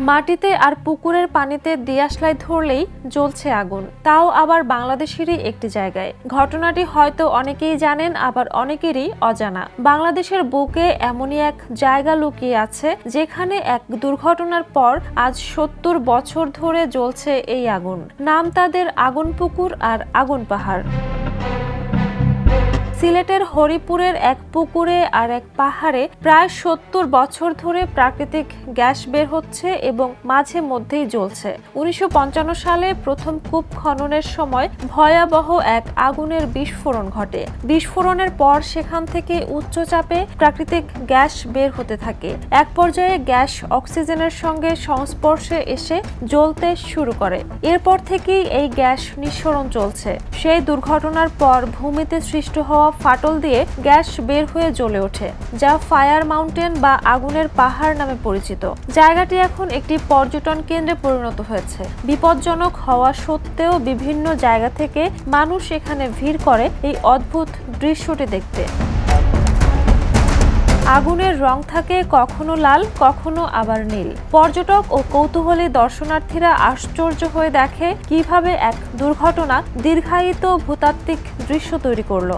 মাটিতে আর পুকুরের পানিতে দিয়াশলাই ধরলেই জ্বলছে আগুন, তাও আবার বাংলাদেশেরই একটি জায়গায়। ঘটনাটি হয়তো অনেকেই জানেন, আবার অনেকেরই অজানা। বাংলাদেশের বুকে এমনই এক জায়গা লুকিয়ে আছে যেখানে এক দুর্ঘটনার পর আজ ৭০ বছর ধরে জ্বলছে এই আগুন। নাম তাদের আগুন পুকুর আর আগুন পাহাড়। সিলেটের হরিপুরের এক পুকুরে আর এক পাহাড়ে প্রায় ৭০ বছর ধরে প্রাকৃতিক গ্যাস বের হচ্ছে এবং মাঝে মধ্যেই জ্বলছে। ১৯৫৫ সালে প্রথম কূপ খননের সময় ভয়াবহ এক আগুনের বিস্ফোরণ ঘটে। বিস্ফোরণের পর সেখান থেকে উচ্চ চাপে প্রাকৃতিক গ্যাস বের হতে থাকে। এক পর্যায়ে গ্যাস অক্সিজেনের সঙ্গে সংস্পর্শে এসে জ্বলতে শুরু করে। এরপর থেকেই এই গ্যাস নিঃসরণ চলছে। সেই দুর্ঘটনার পর ভূমিতে সৃষ্টি হওয়া ফাটল দিয়ে গ্যাস বের হয়ে জ্বলে ওঠে, যা ফায়ার মাউন্টেন বা আগুনের পাহাড় নামে পরিচিত। জায়গাটি এখন একটি পর্যটন কেন্দ্রে পরিণত হয়েছে। বিপজ্জনক হওয়া সত্ত্বেও বিভিন্ন জায়গা থেকে মানুষ এখানে ভিড় করে এই অদ্ভুত দৃশ্যটি দেখতে। আগুনের রং থাকে কখনো লাল, কখনো আবার নীল। পর্যটক ও কৌতূহলী দর্শনার্থীরা আশ্চর্য হয়ে দেখে কিভাবে এক দুর্ঘটনা দীর্ঘায়িত ভূতাত্ত্বিক দৃশ্য তৈরি করলো।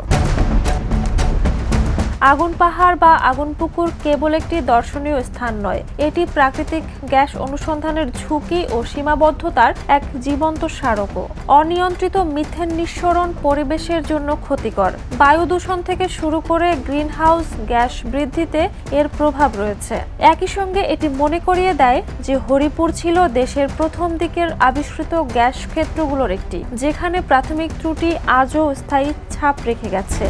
আগুন পাহাড় বা আগুন পুকুর কেবল একটি দর্শনীয় স্থান নয়, এটি প্রাকৃতিক গ্যাস অনুসন্ধানের ঝুঁকি ও সীমাবদ্ধতার এক জীবন্ত স্মারকও। অনিয়ন্ত্রিত মিথেন নিঃসরণ পরিবেশের জন্য ক্ষতিকর। বায়ু দূষণ থেকে শুরু করে গ্রিনহাউস গ্যাস বৃদ্ধিতে এর প্রভাব রয়েছে। একই সঙ্গে এটি মনে করিয়ে দেয় যে হরিপুর ছিল দেশের প্রথম দিকের আবিষ্কৃত গ্যাস ক্ষেত্রগুলোর একটি, যেখানে প্রাথমিক ত্রুটি আজও স্থায়ী ছাপ রেখে গেছে।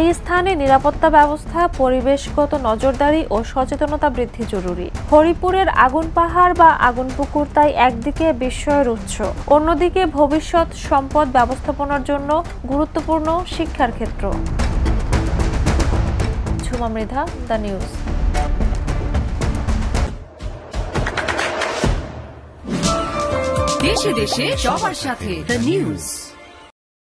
এই স্থানে নিরাপত্তা ব্যবস্থা, পরিবেশগত নজরদারি ও সচেতনতা বৃদ্ধি জরুরি। হরিপুরের আগুন পাহাড় বা আগুন পুকুর তাই একদিকে বিস্ময়ের উৎস, অন্যদিকে ভবিষ্যৎ সম্পদ ব্যবস্থাপনার জন্য গুরুত্বপূর্ণ শিক্ষার ক্ষেত্র। Jhuma Mridha, the news. দেশে দেশে সবার সাথে, দ্য নিউজ।